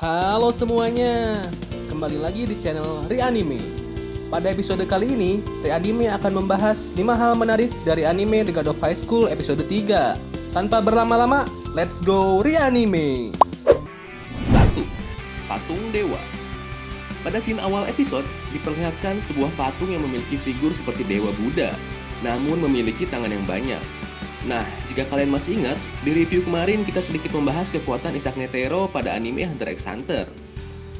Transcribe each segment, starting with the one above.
Halo semuanya, kembali lagi di channel Reanime. Pada episode kali ini, Reanime akan membahas 5 hal menarik dari anime The God of High School episode 3. Tanpa berlama-lama, let's go Reanime. 1. Patung Dewa. Pada scene awal episode, diperlihatkan sebuah patung yang memiliki figur seperti Dewa Buddha, namun memiliki tangan yang banyak. Nah, jika kalian masih ingat, di review kemarin kita sedikit membahas kekuatan Isaac Netero pada anime Hunter x Hunter,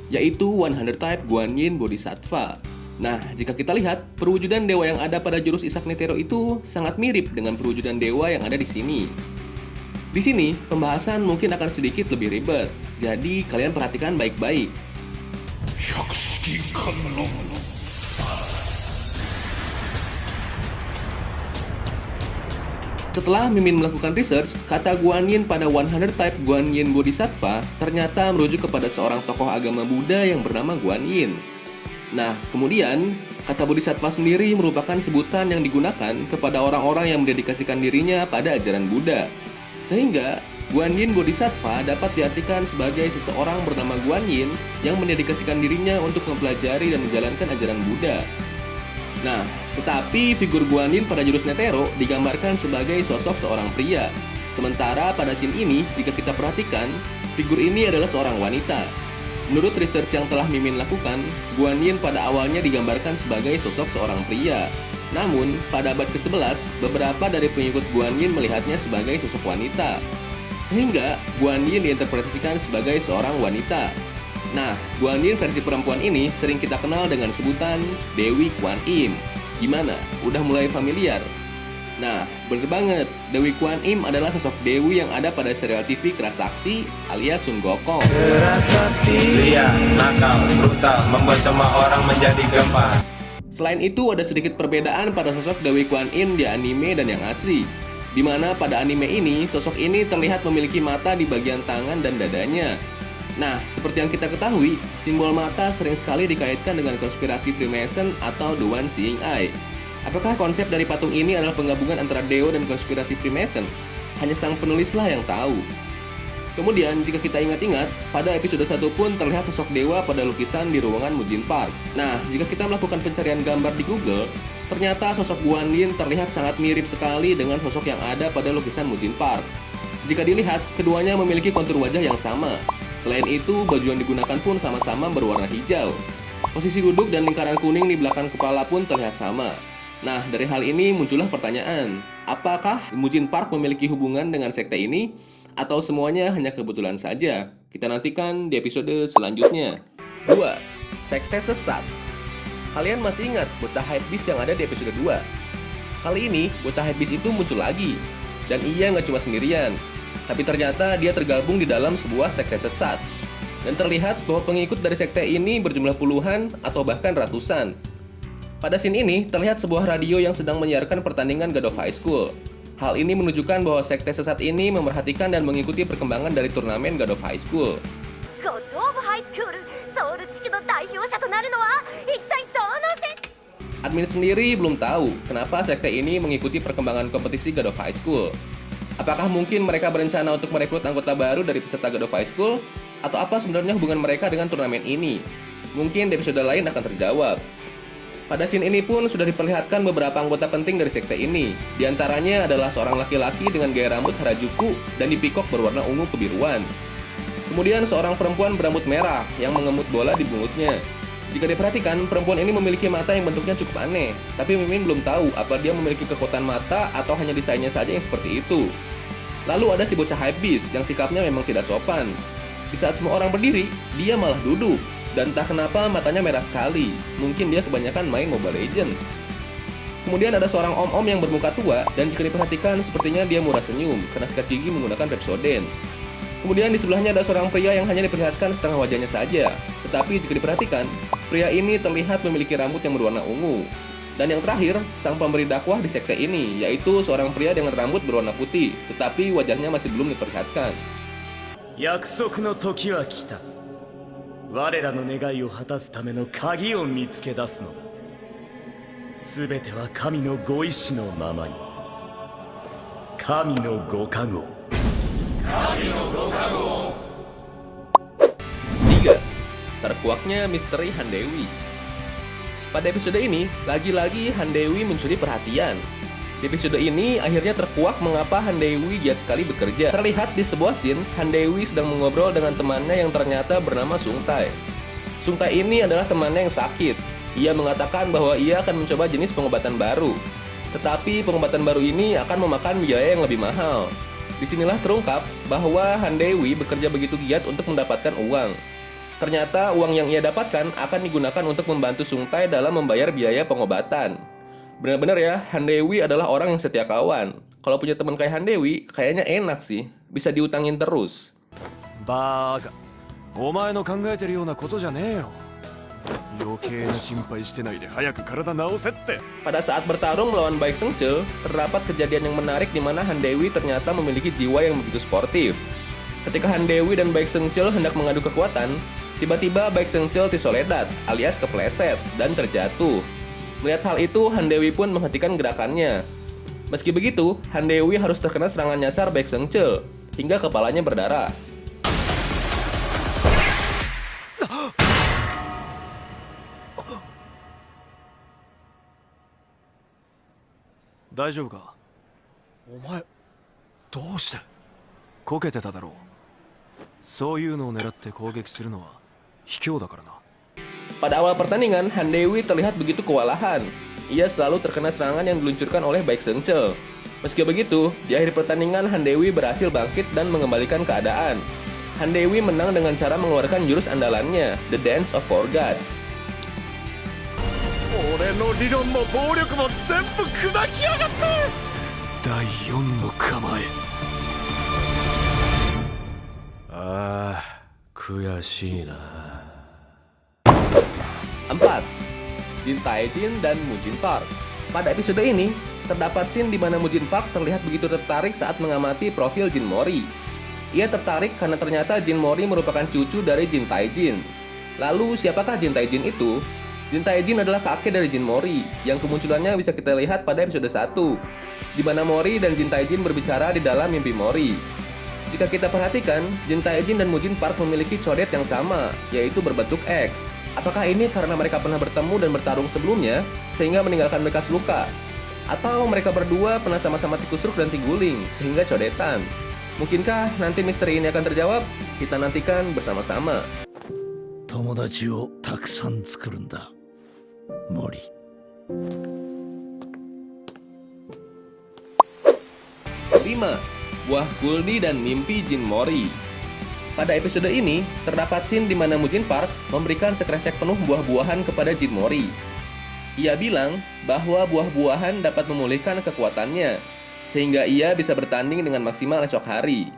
yaitu 100 Type Guanyin Bodhisattva. Nah, jika kita lihat, perwujudan dewa yang ada pada jurus Isaac Netero itu sangat mirip dengan perwujudan dewa yang ada di sini. Di sini, pembahasan mungkin akan sedikit lebih ribet, jadi kalian perhatikan baik-baik. Setelah Mimin melakukan research, kata Guanyin pada 100 Type Guanyin Bodhisattva ternyata merujuk kepada seorang tokoh agama Buddha yang bernama Guanyin. Nah, kemudian, kata Bodhisattva sendiri merupakan sebutan yang digunakan kepada orang-orang yang mendedikasikan dirinya pada ajaran Buddha. Sehingga, Guanyin Bodhisattva dapat diartikan sebagai seseorang bernama Guanyin yang mendedikasikan dirinya untuk mempelajari dan menjalankan ajaran Buddha. Nah, tetapi figur Guanyin pada jurus Netero digambarkan sebagai sosok seorang pria. Sementara pada scene ini, jika kita perhatikan, figur ini adalah seorang wanita. Menurut research yang telah Mimin lakukan, Guanyin pada awalnya digambarkan sebagai sosok seorang pria. Namun, pada abad ke-11, beberapa dari pengikut Guanyin melihatnya sebagai sosok wanita. Sehingga, Guanyin diinterpretasikan sebagai seorang wanita. Nah, Guanyin versi perempuan ini sering kita kenal dengan sebutan Dewi Kuan Im. Gimana? Udah mulai familiar? Nah, bener banget, Dewi Kuan Im adalah sosok dewi yang ada pada serial TV Keras Sakti alias Sun Gokong. Keras Sakti, dia nakal, brutal, membuat semua orang menjadi gempar. Selain itu, ada sedikit perbedaan pada sosok Dewi Kuan Im di anime dan yang asli. Di mana pada anime ini, sosok ini terlihat memiliki mata di bagian tangan dan dadanya. Nah, seperti yang kita ketahui, simbol mata sering sekali dikaitkan dengan konspirasi Freemason atau The One Seeing Eye. Apakah konsep dari patung ini adalah penggabungan antara Deo dan konspirasi Freemason? Hanya sang penulislah yang tahu. Kemudian, jika kita ingat-ingat, pada episode 1 pun terlihat sosok dewa pada lukisan di ruangan Mujin Park. Nah, jika kita melakukan pencarian gambar di Google, ternyata sosok Guanyin terlihat sangat mirip sekali dengan sosok yang ada pada lukisan Mujin Park. Jika dilihat, keduanya memiliki kontur wajah yang sama. Selain itu, baju yang digunakan pun sama-sama berwarna hijau. Posisi duduk dan lingkaran kuning di belakang kepala pun terlihat sama. Nah, dari hal ini muncullah pertanyaan, apakah Mujin Park memiliki hubungan dengan sekte ini? Atau semuanya hanya kebetulan saja? Kita nantikan di episode selanjutnya. 2. Sekte Sesat. Kalian masih ingat bocah hypebeast yang ada di episode 2? Kali ini, bocah hypebeast itu muncul lagi. Dan ia nggak cuma sendirian, tapi ternyata dia tergabung di dalam sebuah sekte sesat. Dan terlihat bahwa pengikut dari sekte ini berjumlah puluhan atau bahkan ratusan. Pada scene ini, terlihat sebuah radio yang sedang menyiarkan pertandingan God of High School. Hal ini menunjukkan bahwa sekte sesat ini memerhatikan dan mengikuti perkembangan dari turnamen God of High School. Admin sendiri belum tahu kenapa sekte ini mengikuti perkembangan kompetisi God of High School. Apakah mungkin mereka berencana untuk merekrut anggota baru dari peserta God of High School? Atau apa sebenarnya hubungan mereka dengan turnamen ini? Mungkin di episode lain akan terjawab. Pada scene ini pun sudah diperlihatkan beberapa anggota penting dari sekte ini. Di antaranya adalah seorang laki-laki dengan gaya rambut Harajuku dan dipikok berwarna ungu kebiruan. Kemudian seorang perempuan berambut merah yang mengemut bola di mulutnya. Jika diperhatikan, perempuan ini memiliki mata yang bentuknya cukup aneh, tapi Mimin belum tahu apa dia memiliki kekuatan mata atau hanya desainnya saja yang seperti itu. Lalu ada si bocah hypebeast yang sikapnya memang tidak sopan. Di saat semua orang berdiri, dia malah duduk, dan entah kenapa matanya merah sekali. Mungkin dia kebanyakan main Mobile Legends. Kemudian ada seorang om-om yang bermuka tua, dan jika diperhatikan sepertinya dia murah senyum karena sikat gigi menggunakan Pepsodent. Kemudian di sebelahnya ada seorang pria yang hanya diperlihatkan setengah wajahnya saja. Tetapi jika diperhatikan, pria ini terlihat memiliki rambut yang berwarna ungu. Dan yang terakhir, sang pemberi dakwah di sekte ini, yaitu seorang pria dengan rambut berwarna putih, tetapi wajahnya masih belum diperlihatkan. 約束の時は来た。我らの願いを果たすための鍵を見つけ出すのだ。すべては神のご意志のままに。神のご加護。 3. terkuaknya misteri Han Dewi. Pada episode ini, lagi-lagi Han Dewi mencuri perhatian. Di episode ini, akhirnya terkuak mengapa Han Dewi giat sekali bekerja. Terlihat di sebuah scene, Han Dewi sedang mengobrol dengan temannya yang ternyata bernama Sung Tae. Sung Tae ini adalah temannya yang sakit. Ia mengatakan bahwa ia akan mencoba jenis pengobatan baru. Tetapi pengobatan baru ini akan memakan biaya yang lebih mahal. Disinilah terungkap bahwa Han Dewi bekerja begitu giat untuk mendapatkan uang. Ternyata uang yang ia dapatkan akan digunakan untuk membantu Sung Tae dalam membayar biaya pengobatan. Benar-benar ya, Han Dewi adalah orang yang setia kawan. Kalau punya teman kayak Han Dewi, kayaknya enak sih. Bisa diutangin terus. バーカ、お前の考えてるようなことじゃねえよ。余計な心配してないで早く体治せって。 Pada saat bertarung melawan Baek Seungcheul, terdapat kejadian yang menarik di mana Han Dewi ternyata memiliki jiwa yang begitu sportif. Ketika Han Dewi dan Baek Seungcheul hendak mengadu kekuatan, tiba-tiba Baek Seungcheul tisoledat alias kepleset dan terjatuh. Melihat hal itu, Han Dewi pun menghentikan gerakannya. Meski begitu, Han Dewi harus terkena serangan nyasar Baek Seungcheul hingga kepalanya berdarah. Daijoubu ka? Omae, dou shite? Kokete ta daro. Souいうのを狙って攻撃するのは卑怯だからな。 Pada awal pertandingan, Han Dewi terlihat begitu kewalahan. Ia selalu terkena serangan yang diluncurkan oleh Baek Seungcheul. Meski begitu, di akhir pertandingan Han Dewi berhasil bangkit dan mengembalikan keadaan. Han Dewi menang dengan cara mengeluarkan jurus andalannya, The Dance of Four Gods. 俺の理論も暴力も全部砕きやがって。第4の構え。ああ、悔しいな。 4. Jin Tae-jin dan Mujin Park. Pada episode ini, terdapat scene di mana Mujin Park terlihat begitu tertarik saat mengamati profil Jin Mori. Ia tertarik karena ternyata Jin Mori merupakan cucu dari Jin Tae-jin. Lalu, siapakah Jin Tae-jin itu? Jin Tae-jin adalah kakek dari Jin Mori, yang kemunculannya bisa kita lihat pada episode 1, di mana Mori dan Jin Tae-jin berbicara di dalam mimpi Mori. Jika kita perhatikan, Jin Tae-jin dan Mujin Park memiliki codet yang sama, yaitu berbentuk X. Apakah ini karena mereka pernah bertemu dan bertarung sebelumnya, sehingga meninggalkan bekas luka? Atau mereka berdua pernah sama-sama tikus ruk dan tiguling, sehingga codetan? Mungkinkah nanti misteri ini akan terjawab? Kita nantikan bersama-sama. 友達をたくさん作るんだ、森。 5. Buah Guldi dan mimpi Jin Mori. Pada episode ini, terdapat scene di mana Mujin Park memberikan sekresek penuh buah-buahan kepada Jin Mori. Ia bilang bahwa buah-buahan dapat memulihkan kekuatannya, sehingga ia bisa bertanding dengan maksimal esok hari.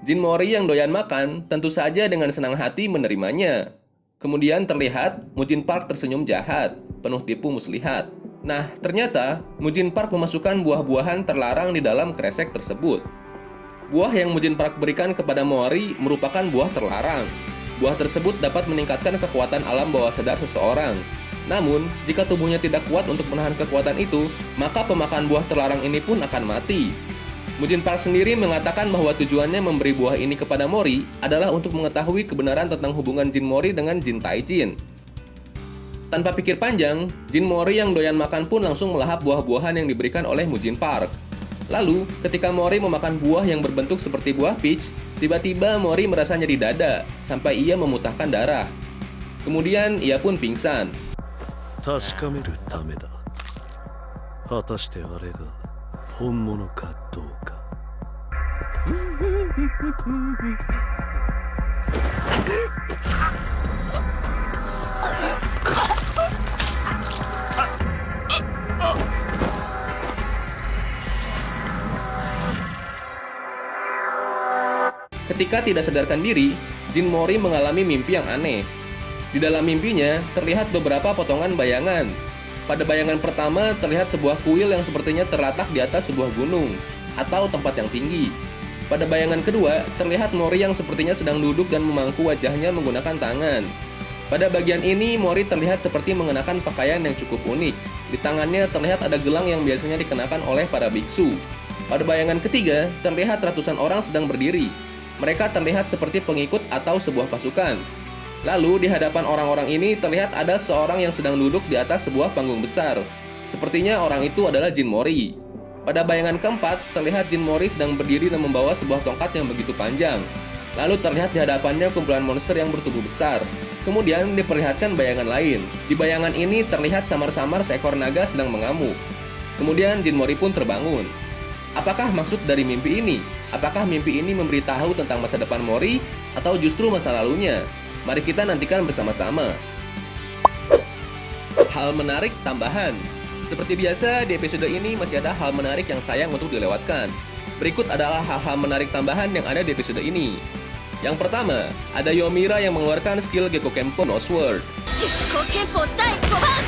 Jin Mori yang doyan makan tentu saja dengan senang hati menerimanya. Kemudian terlihat Mujin Park tersenyum jahat, penuh tipu muslihat. Nah, ternyata Mujin Park memasukkan buah-buahan terlarang di dalam kresek tersebut. Buah yang Mujin Park berikan kepada Mori merupakan buah terlarang. Buah tersebut dapat meningkatkan kekuatan alam bawah sadar seseorang. Namun, jika tubuhnya tidak kuat untuk menahan kekuatan itu, maka pemakan buah terlarang ini pun akan mati. Mujin Park sendiri mengatakan bahwa tujuannya memberi buah ini kepada Mori adalah untuk mengetahui kebenaran tentang hubungan Jin Mori dengan Jin Tae-jin. Tanpa pikir panjang, Jin Mori yang doyan makan pun langsung melahap buah-buahan yang diberikan oleh Mujin Park. Lalu, ketika Mori memakan buah yang berbentuk seperti buah peach, tiba-tiba Mori merasa nyeri dada, sampai ia memuntahkan darah. Kemudian, ia pun pingsan. 確かめるためだ。果たしてあれが本物かどうか。 Ketika tidak sadarkan diri, Jin Mori mengalami mimpi yang aneh. Di dalam mimpinya, terlihat beberapa potongan bayangan. Pada bayangan pertama, terlihat sebuah kuil yang sepertinya terletak di atas sebuah gunung, atau tempat yang tinggi. Pada bayangan kedua, terlihat Mori yang sepertinya sedang duduk dan memangku wajahnya menggunakan tangan. Pada bagian ini, Mori terlihat seperti mengenakan pakaian yang cukup unik. Di tangannya terlihat ada gelang yang biasanya dikenakan oleh para biksu. Pada bayangan ketiga, terlihat ratusan orang sedang berdiri. Mereka terlihat seperti pengikut atau sebuah pasukan. Lalu di hadapan orang-orang ini terlihat ada seorang yang sedang duduk di atas sebuah panggung besar. Sepertinya orang itu adalah Jin Mori. Pada bayangan keempat, terlihat Jin Mori sedang berdiri dan membawa sebuah tongkat yang begitu panjang. Lalu terlihat di hadapannya kumpulan monster yang bertubuh besar. Kemudian diperlihatkan bayangan lain. Di bayangan ini terlihat samar-samar seekor naga sedang mengamuk. Kemudian Jin Mori pun terbangun. Apakah maksud dari mimpi ini? Apakah mimpi ini memberitahu tentang masa depan Mori atau justru masa lalunya? Mari kita nantikan bersama-sama. Hal menarik tambahan. Seperti biasa, di episode ini masih ada hal menarik yang sayang untuk dilewatkan. Berikut adalah hal-hal menarik tambahan yang ada di episode ini. Yang pertama, ada Yomira yang mengeluarkan skill Gekko Kenpo No Sword. Gekko Kenpo Dai 5番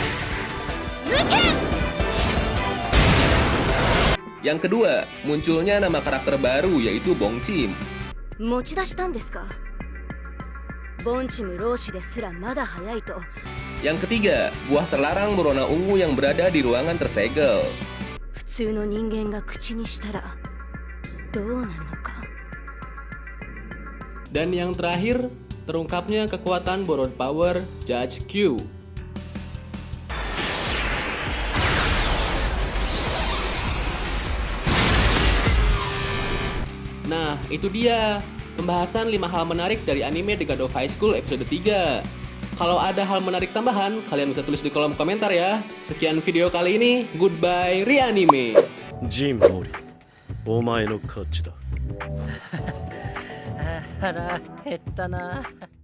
Muken! Yang kedua, munculnya nama karakter baru yaitu Bongchim. 持ち出したんですか。ボンチム老子ですらまだ早いと。 Yang ketiga, buah terlarang berwarna ungu yang berada di ruangan tersegel. 普通の人間が口にしたらどうなるのか。 Dan yang terakhir, terungkapnya kekuatan borrowed power Judge Q. Nah, itu dia pembahasan 5 hal menarik dari anime The God of High School episode 3. Kalau ada hal menarik tambahan, kalian bisa tulis di kolom komentar ya. Sekian video kali ini, goodbye Reanime. ジンモリお前の勝ちだ腹減ったな。